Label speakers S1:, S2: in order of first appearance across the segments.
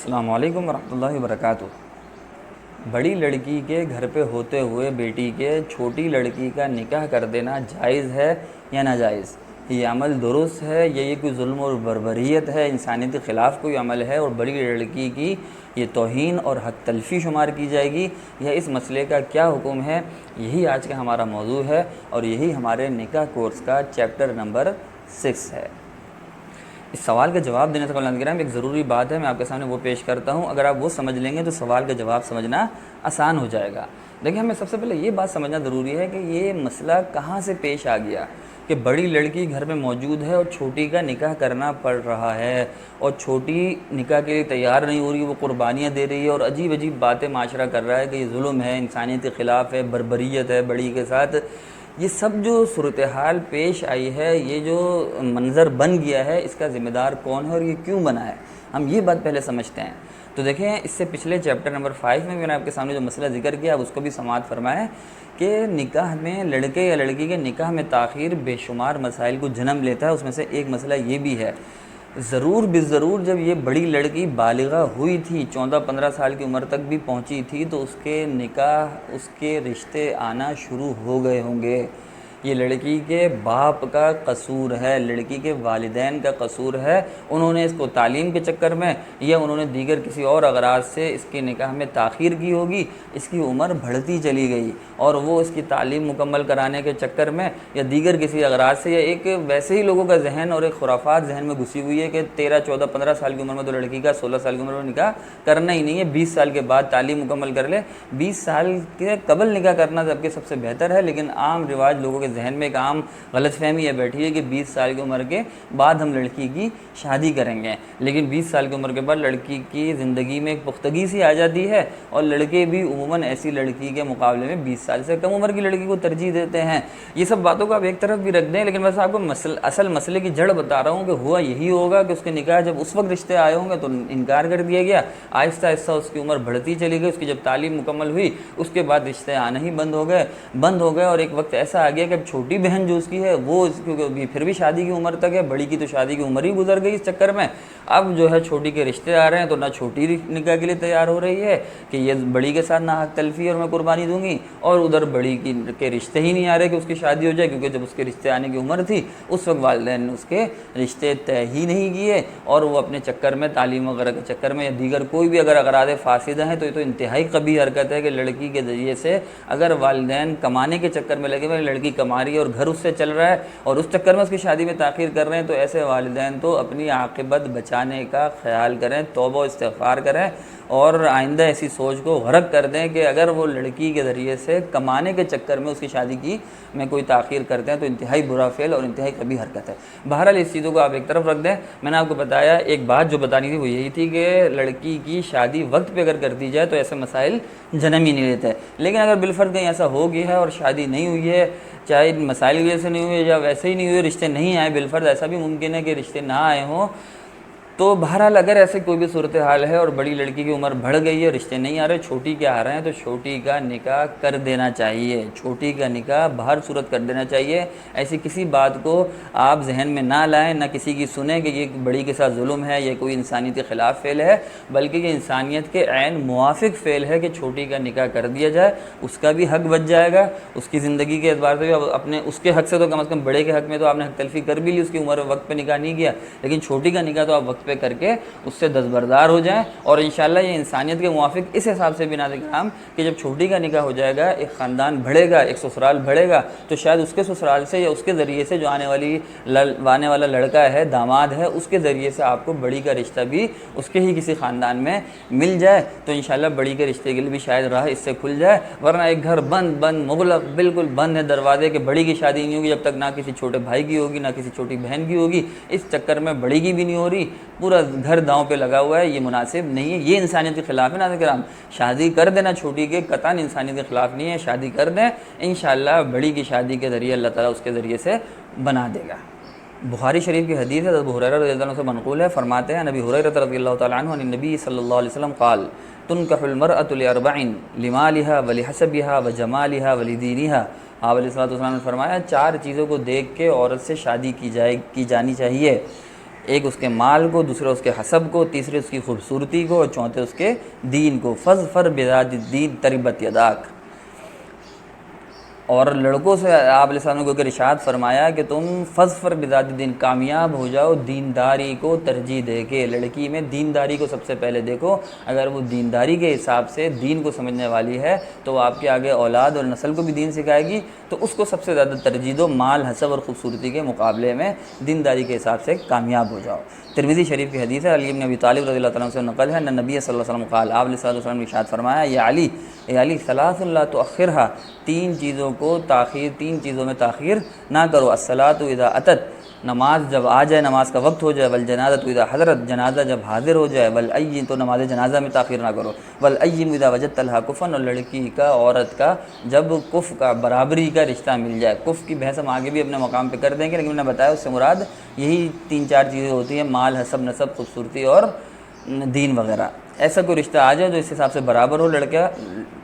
S1: السلام علیکم ورحمۃ اللہ وبرکاتہ۔ بڑی لڑکی کے گھر پہ ہوتے ہوئے بیٹی کے چھوٹی لڑکی کا نکاح کر دینا جائز ہے یا ناجائز؟ یہ عمل درست ہے یا یہ کوئی ظلم اور بربریت ہے، انسانیت کے خلاف کوئی عمل ہے اور بڑی لڑکی کی یہ توہین اور حق تلفی شمار کی جائے گی، یا اس مسئلے کا کیا حکم ہے؟ یہی آج کا ہمارا موضوع ہے اور یہی ہمارے نکاح کورس کا چیپٹر نمبر 6 ہے۔ اس سوال کا جواب دینے سے قبل ناظرین ایک ضروری بات ہے، میں آپ کے سامنے وہ پیش کرتا ہوں۔ اگر آپ وہ سمجھ لیں گے تو سوال کا جواب سمجھنا آسان ہو جائے گا۔ دیکھیں، ہمیں سب سے پہلے یہ بات سمجھنا ضروری ہے کہ یہ مسئلہ کہاں سے پیش آ گیا کہ بڑی لڑکی گھر میں موجود ہے اور چھوٹی کا نکاح کرنا پڑ رہا ہے، اور چھوٹی نکاح کے لیے تیار نہیں ہو رہی، وہ قربانیاں دے رہی ہے اور عجیب عجیب باتیں معاشرہ کر رہا ہے کہ یہ ظلم ہے، انسانیت کے خلاف ہے، بربریت ہے بڑی کے ساتھ۔ یہ سب جو صورتحال پیش آئی ہے، یہ جو منظر بن گیا ہے، اس کا ذمہ دار کون ہے اور یہ کیوں بنا ہے، ہم یہ بات پہلے سمجھتے ہیں۔ تو دیکھیں، اس سے پچھلے چیپٹر نمبر 5 میں نے آپ کے سامنے جو مسئلہ ذکر کیا، اب اس کو بھی سماعت فرمائیں کہ نکاح میں لڑکے یا لڑکی کے نکاح میں تاخیر بے شمار مسائل کو جنم لیتا ہے۔ اس میں سے ایک مسئلہ یہ بھی ہے، ضرور بالضرور جب یہ بڑی لڑکی بالغہ ہوئی تھی، 14-15 سال کی عمر تک بھی پہنچی تھی، تو اس کے نکاح، اس کے رشتے آنا شروع ہو گئے ہوں گے۔ یہ لڑکی کے باپ کا قصور ہے، لڑکی کے والدین کا قصور ہے، انہوں نے اس کو تعلیم کے چکر میں یا انہوں نے دیگر کسی اور اغراض سے اس کے نکاح میں تاخیر کی ہوگی، اس کی عمر بڑھتی چلی گئی اور وہ اس کی تعلیم مکمل کرانے کے چکر میں یا دیگر کسی اغراض سے، یا ایک ویسے ہی لوگوں کا ذہن اور ایک خرافات ذہن میں گھسی ہوئی ہے کہ 13, 14, 15 سال کی عمر میں تو لڑکی کا 16 سال کی عمر میں نکاح کرنا ہی نہیں ہے، 20 سال کے بعد تعلیم مکمل کر لے۔ 20 سال کے قبل نکاح کرنا جبکہ سب سے بہتر ہے، لیکن عام رواج لوگوں کے ذہن میں ایک عام غلط فہمی یہ بیٹھی ہے کہ 20 سال کی عمر کے بعد ہم لڑکی کی شادی کریں گے، لیکن 20 سال کی عمر کے بعد لڑکی کی زندگی میں ایک پختگی سی آ جاتی ہے، اور لڑکے بھی عموماً ایسی لڑکی کے مقابلے میں 20 سال سے کم عمر کی لڑکی کو ترجیح دیتے ہیں۔ یہ سب باتوں کو آپ ایک طرف بھی رکھ دیں، لیکن بس آپ کو اصل مسئلے کی جڑ بتا رہا ہوں کہ ہوا یہی ہوگا کہ اس کے نکاح جب اس وقت رشتے آئے ہوں گے تو انکار کر دیا گیا، آہستہ آہستہ اس کی عمر بڑھتی چلی گئی، اس کی جب تعلیم مکمل ہوئی اس کے بعد رشتے آنا ہی بند ہو گئے، اور ایک وقت ایسا آ گیا کہ اب چھوٹی بہن جو اس کی ہے وہ کیونکہ پھر بھی شادی کی عمر تک ہے، بڑی کی تو شادی کی عمر ہی گزر گئی اس چکر میں، اب جو ہے چھوٹی کے رشتے آ رہے ہیں تو نہ چھوٹی نکاح کے لیے تیار ہو رہی ہے کہ یہ بڑی کے ساتھ نہ حق تلفی اور میں قربانی دوں گی، اور ادھر بڑی کے رشتے ہی نہیں آ رہے کہ اس کی شادی ہو جائے، کیونکہ جب اس کے رشتے آنے کی عمر تھی اس وقت والدین نے اس کے رشتے طے ہی نہیں کیے، اور وہ اپنے چکر میں تعلیم وغیرہ کے چکر میں یا دیگر کوئی بھی اگر اغراض فاسدہ ہیں تو یہ تو انتہائی قبیح حرکت ہے کہ لڑکی کے ذریعے سے اگر والدین کمانے کے چکر میں لگے ہوئے، لڑکی کما رہی ہے اور گھر اس سے چل رہا ہے اور اس چکر میں اس کی شادی میں تاخیر کر رہے ہیں، تو ایسے والدین تو اپنی عاقبت بچانے کا خیال کریں، توبہ و استغفار کریں اور آئندہ ایسی سوچ کو غرق کر دیں کہ اگر وہ لڑکی کے ذریعے سے کمانے کے چکر میں اس کی شادی کی میں کوئی تاخیر کرتے ہیں تو انتہائی برا فعل اور انتہائی قبیح حرکت ہے۔ بہرحال اس چیزوں کو آپ ایک طرف رکھ دیں۔ میں نے آپ کو بتایا ایک بات جو بتانی تھی وہ یہی تھی کہ لڑکی کی شادی وقت پہ اگر کر دی جائے تو ایسے مسائل جنم ہی نہیں لیتے، لیکن اگر بالفرض کہیں ایسا ہو گیا ہے اور شادی نہیں ہوئی ہے، چاہے مسائل کی وجہ سے نہیں ہوئی یا ویسے ہی نہیں ہوئے، رشتے نہیں آئے، بالفرض ایسا بھی ممکن ہے کہ رشتے نہ آئے ہوں، تو بہرحال اگر ایسے کوئی بھی صورتحال ہے اور بڑی لڑکی کی عمر بڑھ گئی ہے، رشتے نہیں آ رہے، چھوٹی کے آ رہے ہیں، تو چھوٹی کا نکاح کر دینا چاہیے، چھوٹی کا نکاح بہر صورت کر دینا چاہیے۔ ایسی کسی بات کو آپ ذہن میں نہ لائیں، نہ کسی کی سنیں کہ یہ بڑی کے ساتھ ظلم ہے، یہ کوئی انسانیت کے خلاف فعل ہے، بلکہ یہ انسانیت کے عین موافق فعل ہے کہ چھوٹی کا نکاح کر دیا جائے، اس کا بھی حق بچ جائے گا، اس کی زندگی کے اعتبار سے بھی اپنے اس کے حق سے تو کم از کم بڑے کے حق میں تو آپ نے حق تلفی کر بھی لی، اس کی عمر وقت پہ نکاح نہیں کیا، لیکن چھوٹی کا نکاح تو آپ وقت پہ کر کے اس سے دستبردار ہو جائیں، اور انشاءاللہ یہ انسانیت کے موافق اس حساب سے بھی نازل کرام کہ جب چھوٹی کا نکاح ہو جائے گا، ایک خاندان بڑھے گا، ایک سسرال بڑھے گا، تو شاید اس کے سسرال سے یا اس کے ذریعے سے جو آنے والا لڑکا ہے، داماد ہے، اس کے ذریعے سے آپ کو بڑی کا رشتہ بھی اس کے ہی کسی خاندان میں مل جائے، تو انشاءاللہ بڑی کے رشتے کے لیے بھی شاید راہ اس سے کھل جائے، ورنہ ایک گھر بند مغلق بالکل بند ہے دروازے کہ بڑی کی شادی نہیں ہوگی جب تک نہ کسی چھوٹے بھائی کی ہوگی نہ کسی چھوٹی بہن کی ہوگی، اس چکر میں بڑی کی بھی نہیں ہو رہی، پورا گھر داؤں پہ لگا ہوا ہے، یہ مناسب نہیں ہے، یہ انسانیت کے خلاف ہے۔ ناظرین کرام، شادی کر دینا چھوٹی کے قطعاً انسانیت کے خلاف نہیں ہے، شادی کر دیں، انشاءاللہ بڑی کی شادی کے ذریعے اللہ تعالیٰ اس کے ذریعے سے بنا دے گا۔ بخاری شریف کی حدیث ہے، ابو ہریرہ رضی اللہ عنہ سے منقول ہے، فرماتے ہیں نبی ہریرہ رضی اللہ تعالیٰ عنہ عن النبی صلی اللہ علیہ وسلم قال تنکح المرأة لأربع لمالها ولحسبها وجمالها ولدینها۔ آپ علیہ الصلوۃ والسلام نے فرمایا 4 چیزوں کو دیکھ کے عورت سے شادی کی جانی چاہیے، ایک اس کے مال کو، دوسرے اس کے حسب کو، تیسرے اس کی خوبصورتی کو، اور چوتھے اس کے دین کو۔ فظفر بذات الدین تربت یداک۔ اور لڑکوں سے آپ علیہ السلام نے کو ارشاد فرمایا کہ تم فظفر بذات الدین، کامیاب ہو جاؤ دینداری کو ترجیح دے کے۔ لڑکی میں دینداری کو سب سے پہلے دیکھو، اگر وہ دینداری کے حساب سے دین کو سمجھنے والی ہے تو وہ آپ کے آگے اولاد اور نسل کو بھی دین سکھائے گی، تو اس کو سب سے زیادہ ترجیح دو، مال حسب اور خوبصورتی کے مقابلے میں دینداری کے حساب سے کامیاب ہو جاؤ۔ ترمذی شریف کی حدیث ہے، علی بن ابی طالب رضی اللہ تعالیٰ عنہ سے نقل ہے، نبی صلی اللہ علیہ وسلم قال، آپ علیہ السلام نے ارشاد فرمایا، یا علی، اے علی، ثلاث لا تؤخرها، تین چیزوں میں تاخیر نہ کرو۔ الصلاۃ اذا اتت، نماز جب آ جائے، نماز کا وقت ہو جائے، والجنازۃ اذا حضرت، جنازہ جب حاضر ہو جائے، والایم، تو نماز جنازہ میں تاخیر نہ کرو، والایم اذا وجدت لها کفن، اور لڑکی کا، عورت کا جب کف کا، برابری کا رشتہ مل جائے۔ کف کی بحث ہم آگے بھی اپنے مقام پہ کر دیں گے، لیکن میں نے بتایا اس سے مراد یہی 3-4 چیزیں ہوتی ہیں، مال، حسب، نسب، خوبصورتی اور دین وغیرہ۔ ایسا کوئی رشتہ آ جائے جو اس حساب سے برابر ہو لڑکا،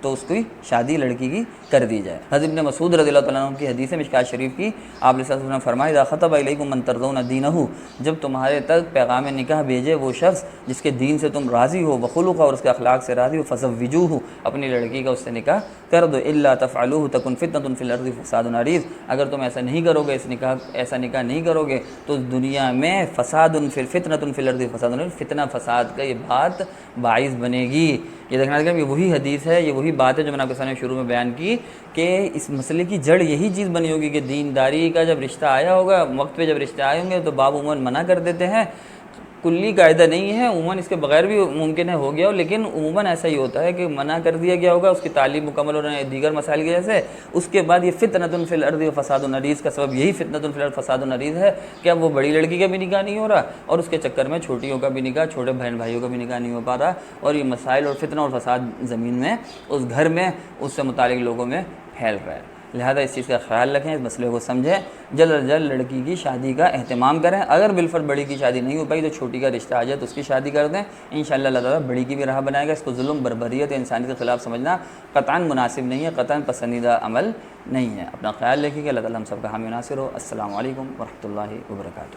S1: تو اس کی شادی لڑکی کی کر دی جائے۔ حضرت ابن مسعود رضی اللہ تعالیٰ عنہ کی حدیث ہے مشکوٰۃ شریف کی، آپ علیہ السلام نے فرمایا، اذا خطب الیکم من ترضون دینہ، جب تمہارے تک پیغام نکاح بھیجے وہ شخص جس کے دین سے تم راضی ہو، وخلقہ، اور اس کے اخلاق سے راضی ہو، فزوجوہ، اپنی لڑکی کا اس سے نکاح کر دو، الا تفعلوہ تکن فتنۃ فی الارض فساد عریض، اگر تم ایسا نہیں کرو گے، ایسا نکاح نہیں کرو گے تو دنیا میں فتنۃ فی الارض فساد عریض، فتنہ فساد کا یہ بات باعث بنے گی۔ یہ دیکھنا کہ یہ وہی حدیث ہے، یہ وہی بات ہے جو میں نے آپ کے سامنے شروع میں بیان کی، کہ اس مسئلے کی جڑ یہی چیز بنی ہوگی کہ دینداری کا جب رشتہ آیا ہوگا، وقت پہ جب رشتہ آئے ہوں گے تو باب عموماً منع کر دیتے ہیں، کلی قاعدہ نہیں ہے، عموماً اس کے بغیر بھی ممکن ہے ہو گیا ہو، لیکن عموماً ایسا ہی ہوتا ہے کہ منع کر دیا گیا ہوگا اس کی تعلیم مکمل ہونے دیگر مسائل کی وجہ سے، اس کے بعد یہ فتنۃ فی الارض و فساد عریض کا سبب یہی فتنۃ فی الارض فساد عریض ہے کہ اب وہ بڑی لڑکی کا بھی نکاح نہیں ہو رہا، اور اس کے چکر میں چھوٹیوں کا بھی نکاح، چھوٹے بہن بھائیوں کا بھی نکاح نہیں ہو پا رہا، اور یہ مسائل اور فتنہ اور فساد زمین میں، اس گھر میں، اس سے متعلق لوگوں میں پھیل رہا ہے۔ لہذا اس چیز کا خیال رکھیں، اس مسئلے کو سمجھیں، جلد از جلد لڑکی کی شادی کا اہتمام کریں، اگر بالفرض بڑی کی شادی نہیں ہو پائی تو چھوٹی کا رشتہ آ جائے تو اس کی شادی کر دیں، انشاءاللہ اللہ تعالیٰ بڑی کی بھی راہ بنائے گا۔ اس کو ظلم، بربریت، انسانیت کے خلاف سمجھنا قطعاً مناسب نہیں ہے، قطعاً پسندیدہ عمل نہیں ہے۔ اپنا خیال رکھیے کہ اللہ تعالیٰ ہم سب کا حامی و ناصر ہو۔ السلام علیکم ورحمۃ اللہ وبرکاتہ۔